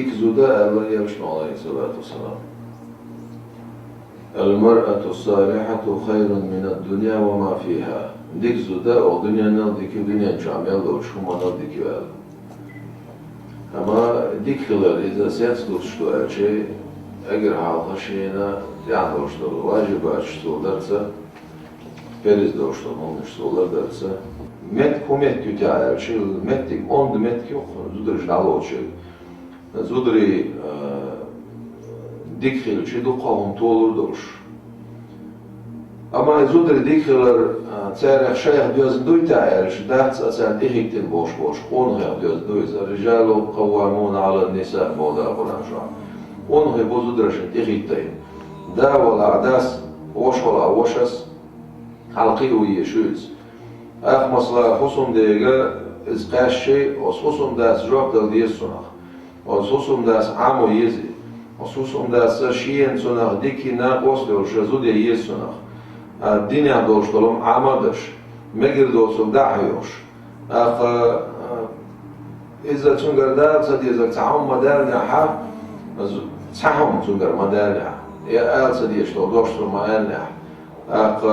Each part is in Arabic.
ديك زودا الله يبشن عليه الصلاة والسلام المرأة الصالحة خير من الدنيا وما فيها ديك زودا أو دنيا ناديك دنيا جامعة لو شو ما ناديك وال أما ديك خلال إذا سياس دوشتو أشي أجر حالها شينا يعني دوشتو واجب أشتو درسه Periz došlo, možeš solar درسه metku metku tja, čil metik, ond metki zudriš naločil. Zudri dikhilu či duqahum tolur doš. Ama zudri dikhilar تسارع شيخ ديوز دوي تعالش دهت أسان إخيكتين بوش أونغي ديوز دويز الرجال قوامون على النساء موضع القرآن شعر أونغي بوزو درشن إخيكتين دا ولا عداس وش ولا وشس حلقيوية شوز أخ مصلا خصوم ديغا إز قاشي وصوصم داس جواب دل ديز سنخ وصوصم داس عامو يزي وصوصم داس شيين سنخ ديكي ناقوس دل شزودي يز سنخ الدنيا دوش طلهم عمدش مجر دوسهم داحيوش أخ إذا تنقر دار صدي إذا تعهم مدارنا حا تعهم تنقر مدارنا يا آل صدي يشتغل دوش طلهم مدارنا أخ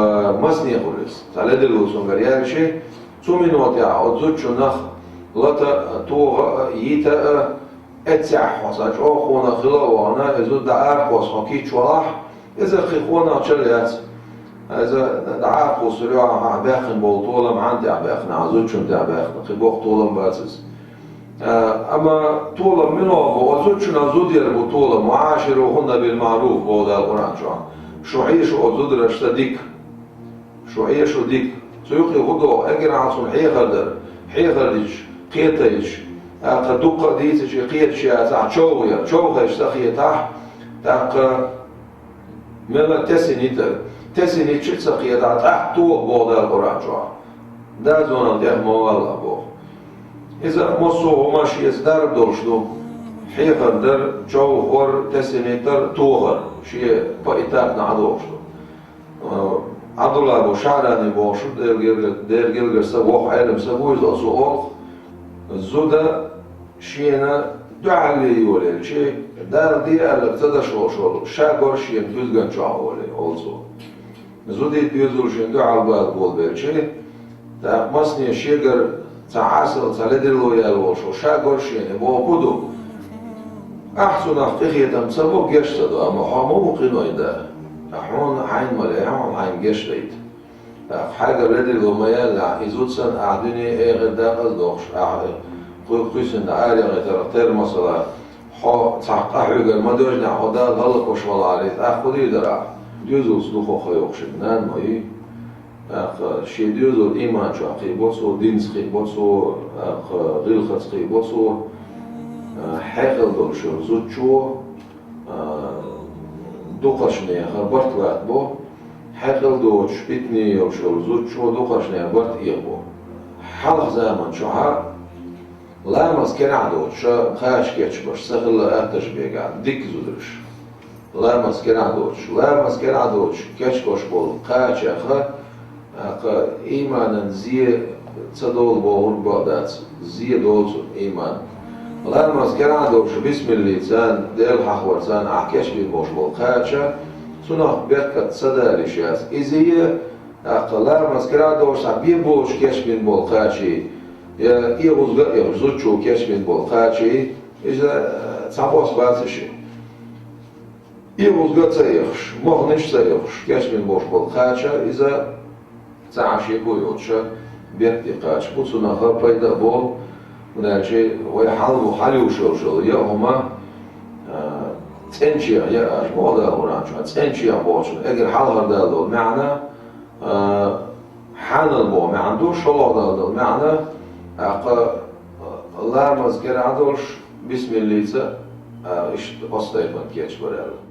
مسني قرص تعالى دلو تنقر يا شيء تومين وطيع أتزوج نخ لتا تو يتا اتسع حصاج أو خونا خلا وانا إذا دعار حصا كي تشرح إذا خونا تشليات إذا دعاء قصير عباخن بولطولة معندي عباخن عزوجهم عباخن خبوق طولة باسس أما طولة منه وعزوجنا عزودير بطولة معاشرهن بالمعروف بودا القرآن شو عيش عزود رشتديك شو عيش وديك سيوقي غدو أجر عصون حيخردش قيتيش قدوق ديتش قيتش يا شوغيا شوغيش تخيتح تاق ملا تسنيتر تسني تشتسا قيادات أحتوه بوضع القرآن جوا دا زونا ديه موالله بوه إذا مصوه ماشي يزدار بدوشدو حيقا در جوهر تسني تر توغر شيء بايتاب نعدوشدو عبدالله بو شعراني بوشد دير جلگر سبوح علم سبويز أسوء الزودة شينا دعا اللي يولي شيء دار دي ألق تدشو شاقر شيء تزغن جاولي also زودي بيزورشين دو عالباد بول بيرشي تا مصني شيغر تعاسل تلدلو يالوشو شاغر شيني بو بودو احسن اخيتم سبو جشتدو اما حمو قينوي دا احون عين مليحون عين جشتيت حاجه لدلو ميال يزودسن اعدني ايه غدا قصدوش قيسن عالي غير مثلا حو تحقق ما دوجنا حدا غلق وشوال عليه اخذي درا ديوزو سلوخو خيوخشن نان ماي اخ شي ديوزو ايمان شو قيبوسو دينس قيبوسو اخ غيلخص قيبوسو حاقل دولشو زوتشو دوقشني خربرت وقت بو حاقل دوش بيتني يوشو زوتشو دوقشني برت ايغبو حلق زمان شوها لا مسكن عدوش خاش كيتش باش سهل اتش بيقع ديك زودرش لا مسكن عدوش كشكوش بول قاچ اخا ايمانا زي تصدول بول بادات زي دوز ايمان لا مسكن عدوش بسم اللسان ديل حخورسان احكش بي بوش بول قاچا سنخ بيركت صدالش ياس ازي لا مسكن عدوش بي بوش كش بين بول قاچي يا يغزوچو كش بين بول قاچي اذا تصبوس باسشي يوز قد سيخش مغنش سيخش كاش من بوش بالخاشة إذا تعشي بويوتشا بيرتي قاش بوصنا خربايدا بول ونالشي ويحلو حليو شو يا هما تنشيا يا أش موضع القرآن تنشيا بوش أجر حلغر دالو معنى حان البو ما عندوش شلو دالو معنى الله مذكر عدوش بسم الله إيش أصدقائي كيش برال